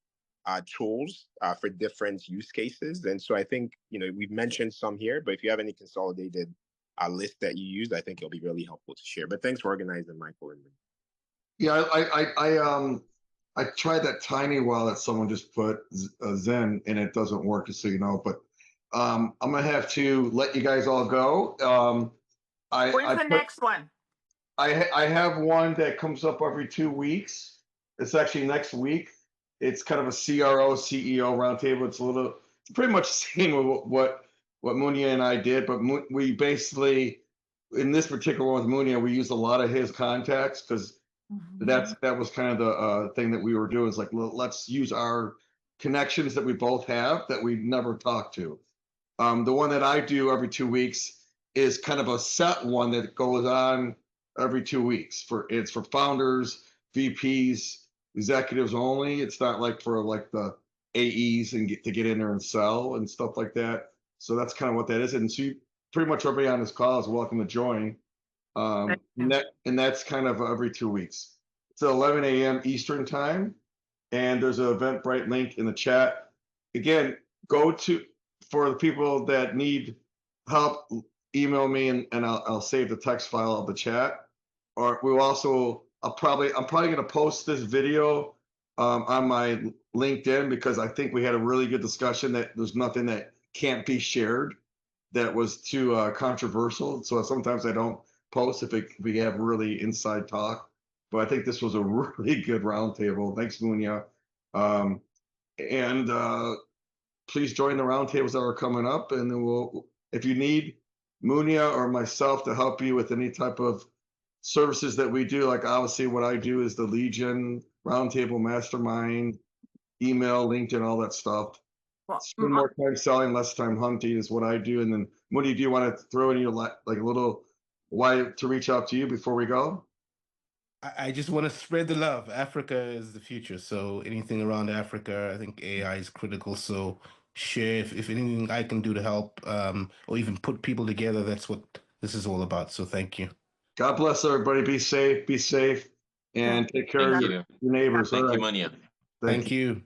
tools for different use cases. And so I think, we've mentioned some here, but if you have any consolidated list that you use, I think it'll be really helpful to share. But thanks for organizing, Michael. Yeah, I tried that tiny well that someone just put Zen and it doesn't work, just so you know. But I'm gonna have to let you guys all go. When's the next one? I have one that comes up every 2 weeks. It's actually next week. It's kind of a CRO CEO roundtable. It's pretty much the same with what Munya and I did, but we basically, in this particular one with Munya, we used a lot of his contacts because that was kind of the thing that we were doing. Is like, let's use our connections that we both have that we never talked to. The one that I do every 2 weeks is kind of a set one that goes on every 2 weeks. It's for founders, VPs, executives only. It's not like for like the AEs and to get in there and sell and stuff like that. So that's kind of what that is. And so pretty much everybody on this call is welcome to join. And that's kind of every 2 weeks. It's 11 a.m. Eastern time. And there's an Eventbrite link in the chat. Again, for the people that need help, email me and I'll save the text file of the chat. Or I'm probably going to post this video on my LinkedIn because I think we had a really good discussion that there's nothing that can't be shared that was too controversial. So sometimes I don't post if we have really inside talk. But I think this was a really good roundtable. Thanks, Munya. And please join the roundtables that are coming up. And then if you need Munya or myself to help you with any type of services that we do, like obviously what I do is the Legion, Roundtable, MasterMind, email, LinkedIn, all that stuff. Spend more time selling, less time hunting is what I do. And then, Moody, do you want to throw in your like a little why to reach out to you before we go? I just want to spread the love. Africa is the future. So anything around Africa, I think AI is critical. So share if anything I can do to help or even put people together, that's what this is all about. So thank you. God bless everybody. Be safe, and take care of your neighbors. Thank you, Munya. Thank you.